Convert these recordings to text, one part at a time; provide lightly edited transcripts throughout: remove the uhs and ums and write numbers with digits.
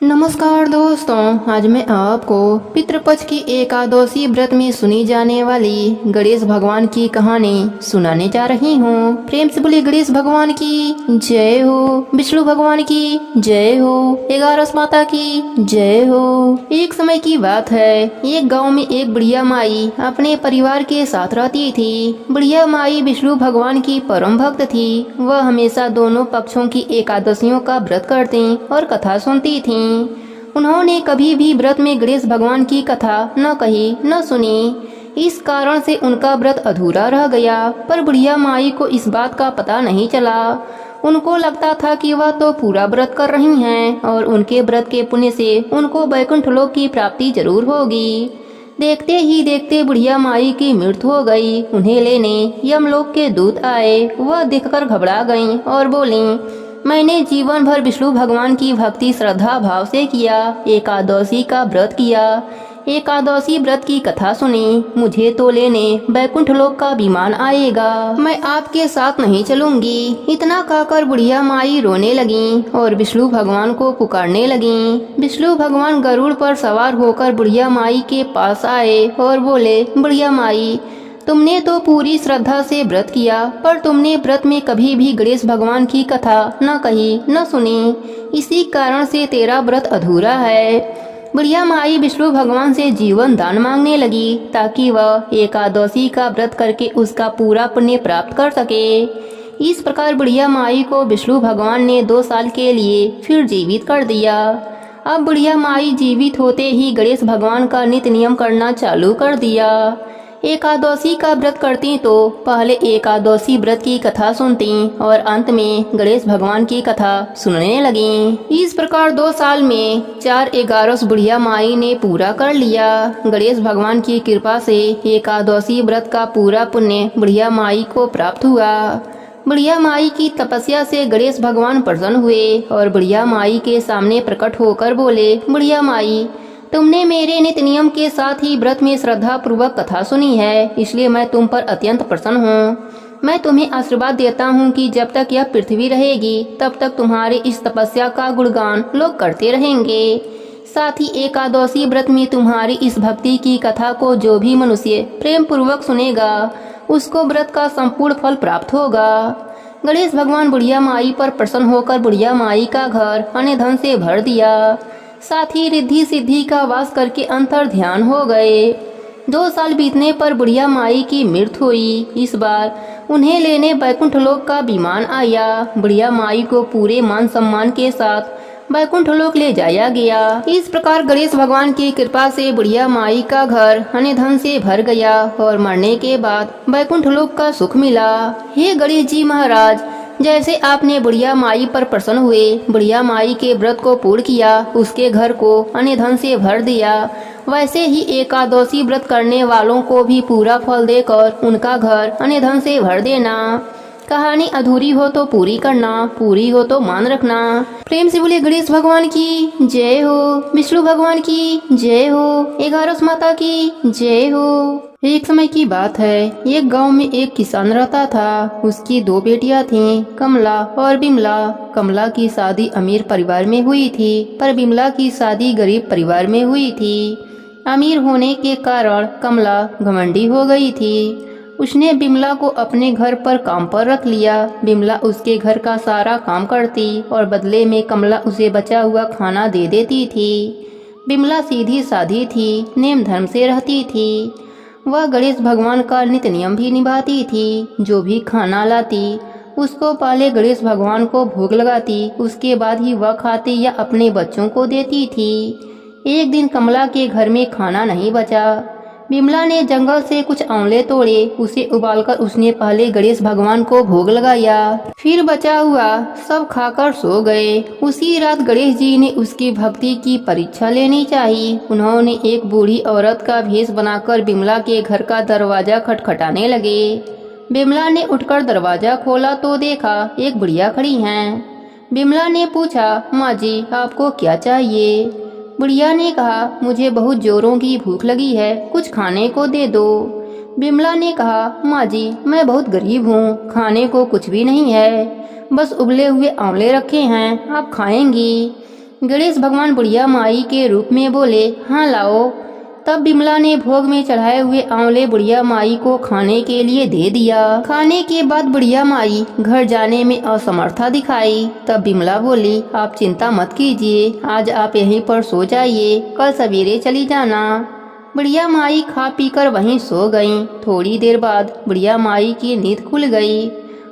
नमस्कार दोस्तों, आज मैं आपको पितृपक्ष की एकादशी व्रत में सुनी जाने वाली गणेश भगवान की कहानी सुनाने जा रही हूँ। प्रेम से बोले गणेश भगवान की जय हो, विष्णु भगवान की जय हो, 11 माता की जय हो। एक समय की बात है, एक गांव में एक बुढ़िया माई अपने परिवार के साथ रहती थी। बुढ़िया माई विष्णु भगवान की परम भक्त थी। वह हमेशा दोनों पक्षों की एकादशियों का व्रत करती और कथा सुनती थी। उन्होंने कभी भी व्रत में गणेश भगवान की कथा न कही न सुनी। इस कारण से उनका व्रत अधूरा रह गया। पर बुढ़िया माई को इस बात का पता नहीं चला। उनको लगता था कि वह तो पूरा व्रत कर रही हैं और उनके व्रत के पुण्य से उनको वैकुंठ लोक की प्राप्ति जरूर होगी। देखते ही देखते बुढ़िया माई की मृत्यु हो गई। उन्हें लेने यमलोक के दूत आए। वह देखकर घबरा गईं और बोलीं, मैंने जीवन भर विष्णु भगवान की भक्ति श्रद्धा भाव से किया, एकादशी का व्रत किया, एकादशी व्रत की कथा सुनी। मुझे तो लेने वैकुंठ लोक का विमान आएगा, मैं आपके साथ नहीं चलूंगी। इतना कहकर बुढ़िया माई रोने लगी और विष्णु भगवान को पुकारने लगी। विष्णु भगवान गरुड़ पर सवार होकर बुढ़िया माई के पास आए और बोले, बुढ़िया माई, तुमने तो पूरी श्रद्धा से व्रत किया, पर तुमने व्रत में कभी भी गणेश भगवान की कथा न कही न सुनी। इसी कारण से तेरा व्रत अधूरा है। बुढ़िया माई विष्णु भगवान से जीवन दान मांगने लगी ताकि वह एकादशी का व्रत करके उसका पूरा पुण्य प्राप्त कर सके। इस प्रकार बुढ़िया माई को विष्णु भगवान ने 2 साल के लिए फिर जीवित कर दिया। अब बुढ़िया माई जीवित होते ही गणेश भगवान का नित्य नियम करना चालू कर दिया। एकादशी का व्रत करती तो पहले एकादशी व्रत की कथा सुनती और अंत में गणेश भगवान की कथा सुनने लगी। इस प्रकार 2 साल में 4/11 बुढ़िया माई ने पूरा कर लिया। गणेश भगवान की कृपा से एकादशी व्रत का पूरा पुण्य बुढ़िया माई को प्राप्त हुआ। बुढ़िया माई की तपस्या से गणेश भगवान प्रसन्न हुए और बुढ़िया माई के सामने प्रकट होकर बोले, बुढ़िया माई, तुमने मेरे नित्य नियम के साथ ही व्रत में श्रद्धा पूर्वक कथा सुनी है, इसलिए मैं तुम पर अत्यंत प्रसन्न हूँ। मैं तुम्हें आशीर्वाद देता हूँ कि जब तक यह पृथ्वी रहेगी तब तक तुम्हारे इस तपस्या का गुणगान लोग करते रहेंगे। साथ ही एकादशी व्रत में तुम्हारी इस भक्ति की कथा को जो भी मनुष्य प्रेम पूर्वक सुनेगा उसको व्रत का संपूर्ण फल प्राप्त होगा। गणेश भगवान बुढ़िया माई पर प्रसन्न होकर बुढ़िया माई का घर अन्य धन से भर दिया। साथ ही रिद्धि सिद्धि का वास करके अंतर ध्यान हो गए। 2 साल बीतने पर बुढ़िया माई की मृत्यु हुई। इस बार उन्हें लेने वैकुंठ लोक का विमान आया। बुढ़िया माई को पूरे मान सम्मान के साथ वैकुंठ लोक ले जाया गया। इस प्रकार गणेश भगवान की कृपा से बुढ़िया माई का घर अन्य धन से भर गया और मरने के बाद वैकुंठ लोक का सुख मिला। हे गणेश जी महाराज, जैसे आपने बुढ़िया माई पर प्रसन्न हुए, बुढ़िया माई के व्रत को पूर्ण किया, उसके घर को अन्य धन से भर दिया, वैसे ही एकादशी व्रत करने वालों को भी पूरा फल देकर उनका घर अन्य धन से भर देना। कहानी अधूरी हो तो पूरी करना, पूरी हो तो मान रखना। प्रेम से बोले गणेश भगवान की जय हो, विष्णु भगवान की जय हो, 11 माता की जय हो। एक समय की बात है, एक गांव में एक किसान रहता था। उसकी 2 बेटियां थीं, कमला और बिमला। कमला की शादी अमीर परिवार में हुई थी, पर बिमला की शादी गरीब परिवार में हुई थी। अमीर होने के कारण कमला घमंडी हो गई थी। उसने बिमला को अपने घर पर काम पर रख लिया। बिमला उसके घर का सारा काम करती और बदले में कमला उसे बचा हुआ खाना दे देती थी। बिमला सीधी साधी थी, नेम धर्म से रहती थी। वह गणेश भगवान का नित्य नियम भी निभाती थी। जो भी खाना लाती उसको पहले गणेश भगवान को भोग लगाती, उसके बाद ही वह खाती या अपने बच्चों को देती थी। एक दिन कमला के घर में खाना नहीं बचा। बिमला ने जंगल से कुछ आंवले तोड़े, उसे उबालकर उसने पहले गणेश भगवान को भोग लगाया, फिर बचा हुआ सब खाकर सो गए। उसी रात गणेश जी ने उसकी भक्ति की परीक्षा लेनी चाहिए। उन्होंने एक बूढ़ी औरत का भेष बनाकर बिमला के घर का दरवाजा खटखटाने लगे। बिमला ने उठकर दरवाजा खोला तो देखा एक बुढ़िया खड़ी हैं। बिमला ने पूछा, माँ जी, आपको क्या चाहिए? बुढ़िया ने कहा, मुझे बहुत जोरों की भूख लगी है, कुछ खाने को दे दो। बिमला ने कहा, माँ जी, मैं बहुत गरीब हूँ, खाने को कुछ भी नहीं है, बस उबले हुए आंवले रखे हैं, आप खाएंगी। गणेश भगवान बुढ़िया माई के रूप में बोले, हाँ लाओ। तब बिमला ने भोग में चढ़ाए हुए आंवले बुढ़िया माई को खाने के लिए दे दिया। खाने के बाद बुढ़िया माई घर जाने में असमर्था दिखाई। तब बिमला बोली, आप चिंता मत कीजिए, आज आप यहीं पर सो जाइए, कल सवेरे चली जाना। बुढ़िया माई खा पीकर वहीं सो गईं। थोड़ी देर बाद बुढ़िया माई की नींद खुल गई।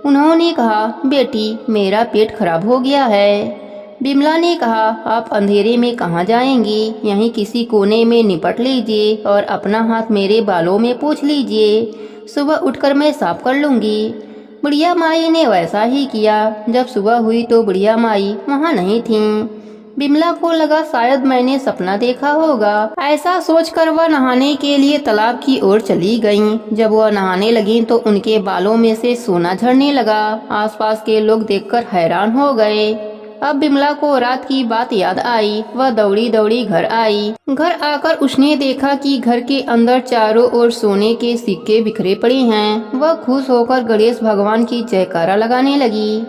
उन्होंने कहा, बेटी मेरा पेट खराब हो गया है। बिमला ने कहा, आप अंधेरे में कहाँ जाएंगी, यहीं किसी कोने में निपट लीजिए और अपना हाथ मेरे बालों में पोंछ लीजिए, सुबह उठकर मैं साफ कर लूंगी। बुढ़िया माई ने वैसा ही किया। जब सुबह हुई तो बुढ़िया माई वहाँ नहीं थीं। बिमला को लगा शायद मैंने सपना देखा होगा। ऐसा सोचकर वह नहाने के लिए तालाब की ओर चली गईं। जब वह नहाने लगी तो उनके बालों में से सोना झड़ने लगा। आसपास के लोग देखकर हैरान हो गए। अब बिमला को रात की बात याद आई। वह दौड़ी दौड़ी घर आई। घर आकर उसने देखा कि घर के अंदर चारों ओर सोने के सिक्के बिखरे पड़े हैं। वह खुश होकर गणेश भगवान की जयकारा लगाने लगी।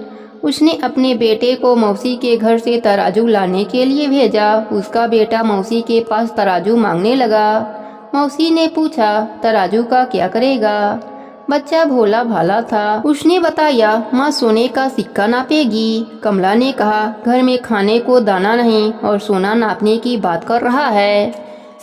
उसने अपने बेटे को मौसी के घर से तराजू लाने के लिए भेजा। उसका बेटा मौसी के पास तराजू मांगने लगा। मौसी ने पूछा, तराजू का क्या करेगा? बच्चा भोला भाला था। उसने बताया, माँ सोने का सिक्का नापेगी। कमला ने कहा, घर में खाने को दाना नहीं और सोना नापने की बात कर रहा है।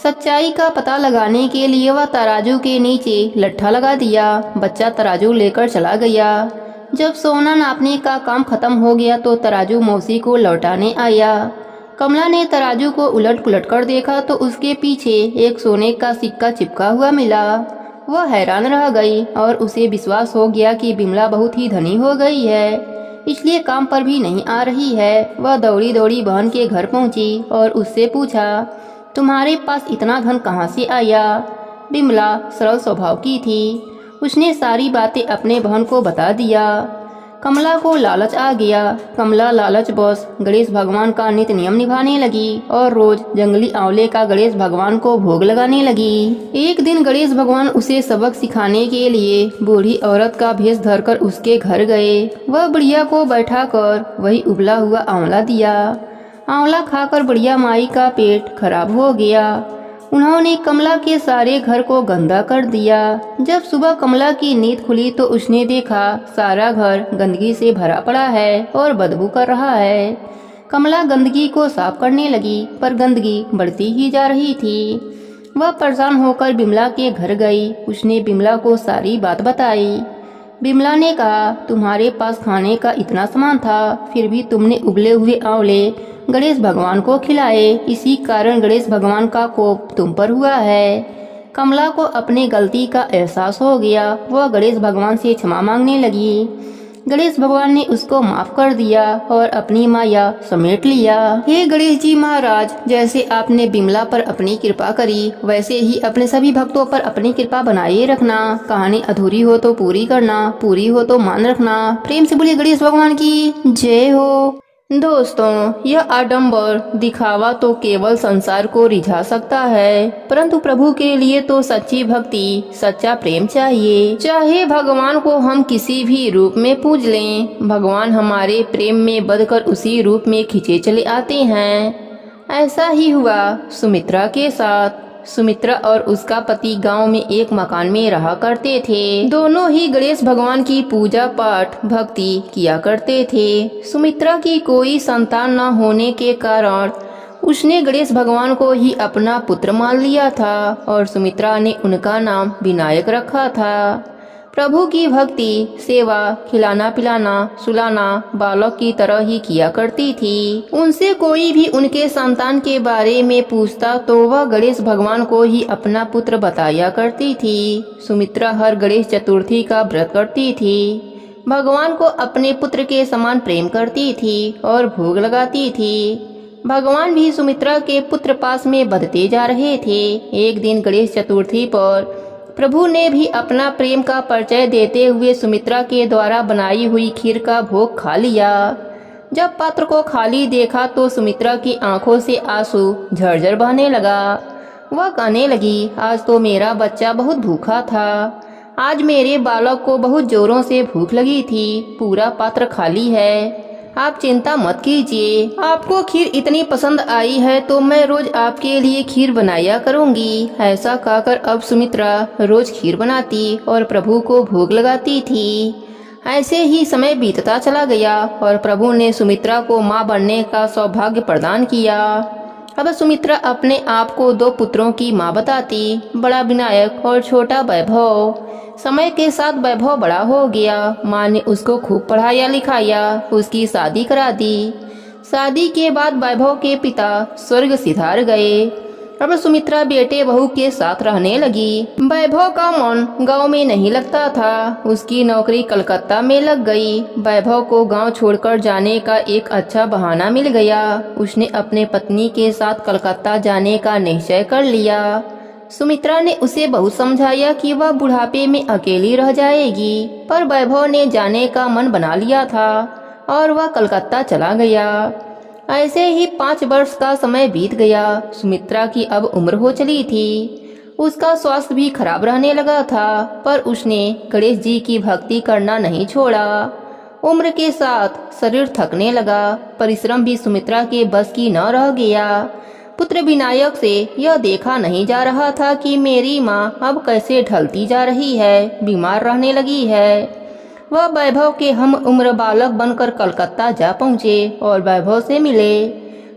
सच्चाई का पता लगाने के लिए वह तराजू के नीचे लट्ठा लगा दिया। बच्चा तराजू लेकर चला गया। जब सोना नापने का काम खत्म हो गया तो तराजू मौसी को लौटाने आया। कमला ने तराजू को उलट पुलट कर देखा तो उसके पीछे एक सोने का सिक्का चिपका हुआ मिला। वह हैरान रह गई और उसे विश्वास हो गया कि बिमला बहुत ही धनी हो गई है, इसलिए काम पर भी नहीं आ रही है। वह दौड़ी दौड़ी बहन के घर पहुंची और उससे पूछा, तुम्हारे पास इतना धन कहाँ से आया? बिमला सरल स्वभाव की थी। उसने सारी बातें अपने बहन को बता दिया। कमला को लालच आ गया। कमला लालच बस गणेश भगवान का नित्य नियम निभाने लगी और रोज जंगली आंवले का गणेश भगवान को भोग लगाने लगी। एक दिन गणेश भगवान उसे सबक सिखाने के लिए बूढ़ी औरत का भेष धरकर उसके घर गए। वह बुढ़िया को बैठाकर वही उबला हुआ आंवला दिया। आंवला खाकर बुढ़िया माई का पेट खराब हो गया। उन्होंने कमला के सारे घर को गंदा कर दिया। जब सुबह कमला की नींद खुली तो उसने देखा सारा घर गंदगी से भरा पड़ा है और बदबू कर रहा है। कमला गंदगी को साफ करने लगी पर गंदगी बढ़ती ही जा रही थी। वह परेशान होकर बिमला के घर गई। उसने बिमला को सारी बात बताई। बिमला ने कहा, तुम्हारे पास खाने का इतना सामान था, फिर भी तुमने उबले हुए आंवले गणेश भगवान को खिलाए। इसी कारण गणेश भगवान का कोप तुम पर हुआ है। कमला को अपनी गलती का एहसास हो गया। वह गणेश भगवान से क्षमा मांगने लगी। गणेश भगवान ने उसको माफ कर दिया और अपनी माया समेट लिया। हे गणेश जी महाराज, जैसे आपने बिमला पर अपनी कृपा करी, वैसे ही अपने सभी भक्तों पर अपनी कृपा बनाए रखना। कहानी अधूरी हो तो पूरी करना, पूरी हो तो मान रखना। प्रेम से बोलिए गणेश भगवान की जय हो। दोस्तों, यह आडंबर दिखावा तो केवल संसार को रिझा सकता है, परंतु प्रभु के लिए तो सच्ची भक्ति, सच्चा प्रेम चाहिए। चाहे भगवान को हम किसी भी रूप में पूज लें, भगवान हमारे प्रेम में बंधकर उसी रूप में खींचे चले आते हैं। ऐसा ही हुआ सुमित्रा के साथ। सुमित्रा और उसका पति गांव में एक मकान में रहा करते थे। दोनों ही गणेश भगवान की पूजा पाठ भक्ति किया करते थे। सुमित्रा की कोई संतान न होने के कारण उसने गणेश भगवान को ही अपना पुत्र मान लिया था और सुमित्रा ने उनका नाम विनायक रखा था। प्रभु की भक्ति, सेवा, खिलाना पिलाना, सुलाना बालक की तरह ही किया करती थी। उनसे कोई भी उनके संतान के बारे में पूछता तो वह गणेश भगवान को ही अपना पुत्र बताया करती थी। सुमित्रा हर गणेश चतुर्थी का व्रत करती थी। भगवान को अपने पुत्र के समान प्रेम करती थी और भोग लगाती थी। भगवान भी सुमित्रा के पुत्र पास में बढ़ते जा रहे थे। एक दिन गणेश चतुर्थी पर प्रभु ने भी अपना प्रेम का परिचय देते हुए सुमित्रा के द्वारा बनाई हुई खीर का भोग खा लिया। जब पात्र को खाली देखा तो सुमित्रा की आंखों से आंसू झरझर बहने लगा। वह कहने लगी, आज तो मेरा बच्चा बहुत भूखा था। आज मेरे बालक को बहुत जोरों से भूख लगी थी। पूरा पात्र खाली है। आप चिंता मत कीजिए। आपको खीर इतनी पसंद आई है तो मैं रोज आपके लिए खीर बनाया करूंगी। ऐसा कहकर अब सुमित्रा रोज खीर बनाती और प्रभु को भोग लगाती थी। ऐसे ही समय बीतता चला गया और प्रभु ने सुमित्रा को मां बनने का सौभाग्य प्रदान किया। अब सुमित्रा अपने आप को 2 पुत्रों की मां बताती, बड़ा विनायक और छोटा वैभव। समय के साथ वैभव बड़ा हो गया। माँ ने उसको खूब पढ़ाया लिखाया, उसकी शादी करा दी। शादी के बाद वैभव के पिता स्वर्ग सिधार गए। अब सुमित्रा बेटे बहू के साथ रहने लगी। वैभव का मन गांव में नहीं लगता था, उसकी नौकरी कलकत्ता में लग गई। वैभव को गांव छोड़कर जाने का एक अच्छा बहाना मिल गया। उसने अपने पत्नी के साथ कलकत्ता जाने का निश्चय कर लिया। सुमित्रा ने उसे बहुत समझाया कि वह बुढ़ापे में अकेली रह जाएगी, पर वैभव ने जाने का मन बना लिया था और वह कलकत्ता चला गया। ऐसे ही 5 वर्ष का समय बीत गया। सुमित्रा की अब उम्र हो चली थी। उसका स्वास्थ्य भी खराब रहने लगा था, पर उसने गणेश जी की भक्ति करना नहीं छोड़ा। उम्र के साथ शरीर थकने लगा, परिश्रम भी सुमित्रा के बस की न रह गया। पुत्र विनायक से यह देखा नहीं जा रहा था कि मेरी माँ अब कैसे ढलती जा रही है, बीमार रहने लगी है। वह वैभव के हम उम्र बालक बनकर कलकत्ता जा पहुँचे और वैभव से मिले।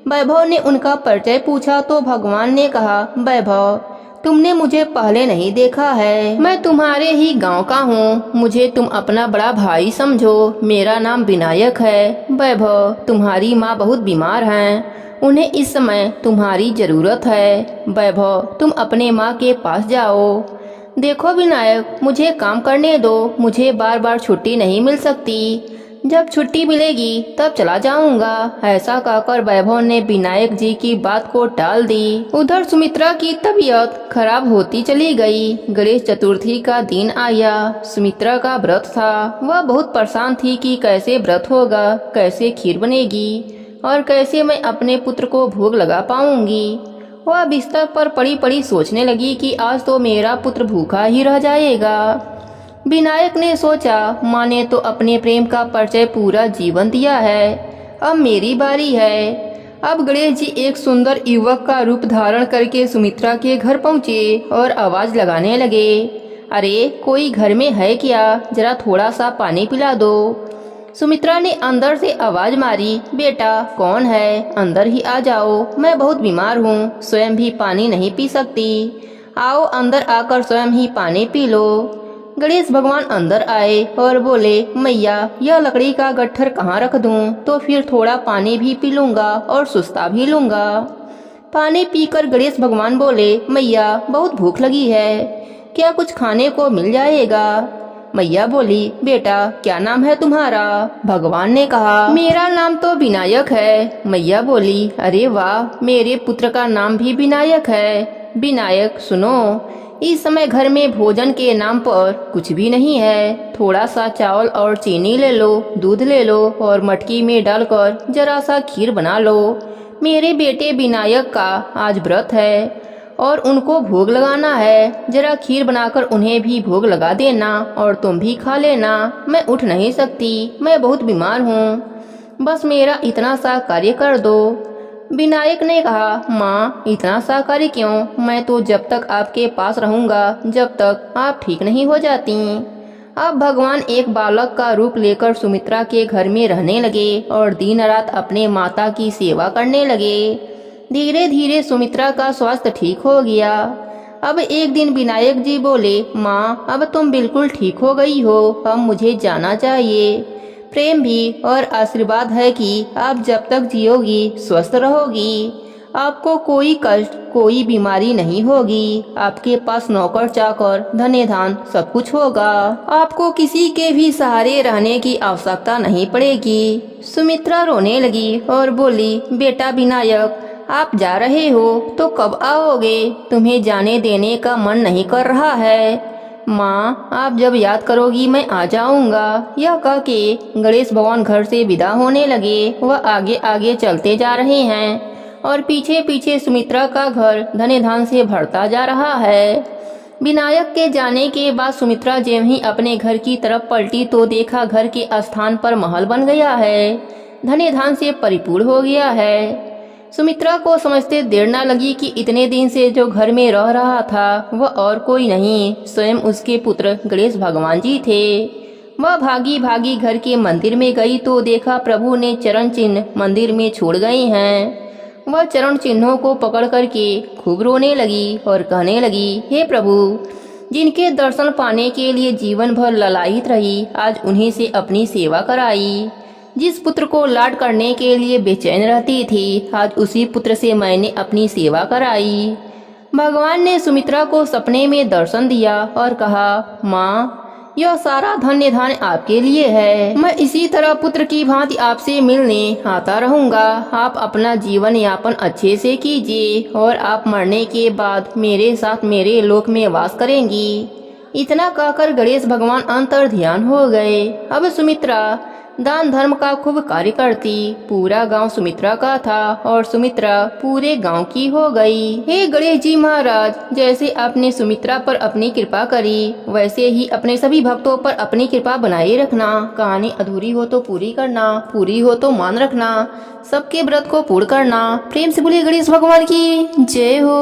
वैभव ने उनका परिचय पूछा तो भगवान ने कहा, वैभव तुमने मुझे पहले नहीं देखा है, मैं तुम्हारे ही गांव का हूँ। मुझे तुम अपना बड़ा भाई समझो। मेरा नाम विनायक है। वैभव तुम्हारी माँ बहुत बीमार हैं, उन्हें इस समय तुम्हारी जरूरत है। वैभव तुम अपने माँ के पास जाओ। देखो विनायक, मुझे काम करने दो, मुझे बार बार छुट्टी नहीं मिल सकती। जब छुट्टी मिलेगी तब चला जाऊंगा। ऐसा कहकर वैभव ने विनायक जी की बात को टाल दी। उधर सुमित्रा की तबीयत खराब होती चली गई। गणेश चतुर्थी का दिन आया। सुमित्रा का व्रत था। वह बहुत परेशान थी कि कैसे व्रत होगा, कैसे खीर बनेगी और कैसे मैं अपने पुत्र को भोग लगा पाऊंगी। वह बिस्तर पर पड़ी पड़ी सोचने लगी कि आज तो मेरा पुत्र भूखा ही रह जाएगा। विनायक ने सोचा, माँ ने तो अपने प्रेम का परिचय पूरा जीवन दिया है, अब मेरी बारी है। अब गणेश जी एक सुंदर युवक का रूप धारण करके सुमित्रा के घर पहुँचे और आवाज लगाने लगे, अरे कोई घर में है क्या, जरा थोड़ा सा पानी पिला दो। सुमित्रा ने अंदर से आवाज मारी, बेटा कौन है, अंदर ही आ जाओ, मैं बहुत बीमार हूँ, स्वयं भी पानी नहीं पी सकती। आओ अंदर आकर स्वयं ही पानी पी लो। गणेश भगवान अंदर आए और बोले, मैया यह लकड़ी का गट्ठर कहाँ रख दूँ, तो फिर थोड़ा पानी भी पी लूँगा और सुस्ता भी लूँगा। पानी पीकर गणेश भगवान बोले, मैया बहुत भूख लगी है, क्या कुछ खाने को मिल जाएगा। मैया बोली, बेटा क्या नाम है तुम्हारा। भगवान ने कहा, मेरा नाम तो विनायक है। मैया बोली, अरे वाह, मेरे पुत्र का नाम भी विनायक है। विनायक सुनो, इस समय घर में भोजन के नाम पर कुछ भी नहीं है। थोड़ा सा चावल और चीनी ले लो, दूध ले लो और मटकी में डालकर जरा सा खीर बना लो। मेरे बेटे विनायक का आज व्रत है और उनको भोग लगाना है। जरा खीर बनाकर उन्हें भी भोग लगा देना और तुम भी खा लेना। मैं उठ नहीं सकती, मैं बहुत बीमार हूँ, बस मेरा इतना सा कार्य कर दो। विनायक ने कहा, माँ इतना सा कार्य क्यों, मैं तो जब तक आपके पास रहूँगा जब तक आप ठीक नहीं हो जाती। अब भगवान एक बालक का रूप लेकर सुमित्रा के घर में रहने लगे और दिन रात अपने माता की सेवा करने लगे। धीरे धीरे सुमित्रा का स्वास्थ्य ठीक हो गया। अब एक दिन विनायक जी बोले, माँ अब तुम बिल्कुल ठीक हो गई हो, अब मुझे जाना चाहिए। प्रेम भी और आशीर्वाद है कि आप जब तक जियोगी स्वस्थ रहोगी, आपको कोई कष्ट कोई बीमारी नहीं होगी, आपके पास नौकर चाकर धन धान सब कुछ होगा, आपको किसी के भी सहारे रहने की आवश्यकता नहीं पड़ेगी। सुमित्रा रोने लगी और बोली, बेटा विनायक आप जा रहे हो तो कब आओगे, तुम्हें जाने देने का मन नहीं कर रहा है। माँ आप जब याद करोगी मैं आ जाऊंगा। यह कह के गणेश भगवान घर से विदा होने लगे। वह आगे आगे चलते जा रहे हैं और पीछे पीछे सुमित्रा का घर धन धान से भरता जा रहा है। विनायक के जाने के बाद सुमित्रा ज्यों ही अपने घर की तरफ पलटी तो देखा घर के स्थान पर महल बन गया है। धन्य धान से परिपूर्ण हो गया है। सुमित्रा को समझते देर न लगी कि इतने दिन से जो घर में रह रहा था वह और कोई नहीं, स्वयं उसके पुत्र गणेश भगवान जी थे। वह भागी भागी घर के मंदिर में गई तो देखा प्रभु ने चरण चिन्ह मंदिर में छोड़ गए हैं। वह चरण चिन्हों को पकड़ करके खूब रोने लगी और कहने लगी, हे प्रभु, जिनके दर्शन पाने के लिए जीवन भर ललायित रही, आज उन्हीं से अपनी सेवा कराई। जिस पुत्र को लाड करने के लिए बेचैन रहती थी, आज उसी पुत्र से मैंने अपनी सेवा कराई। भगवान ने सुमित्रा को सपने में दर्शन दिया और कहा, माँ, यह सारा धन्य धान आपके लिए है। मैं इसी तरह पुत्र की भांति आपसे मिलने आता रहूंगा। आप अपना जीवन यापन अच्छे से कीजिए और आप मरने के बाद मेरे साथ मेरे लोक में वास करेंगी। इतना कहकर गणेश भगवान अंतर ध्यान हो गए। अब सुमित्रा दान धर्म का खूब कार्य करती। पूरा गांव सुमित्रा का था और सुमित्रा पूरे गांव की हो गई। हे गणेश जी महाराज, जैसे आपने सुमित्रा पर अपनी कृपा करी, वैसे ही अपने सभी भक्तों पर अपनी कृपा बनाए रखना। कहानी अधूरी हो तो पूरी करना, पूरी हो तो मान रखना, सबके व्रत को पूर्ण करना। प्रेम से बोलिए गणेश भगवान की जय हो।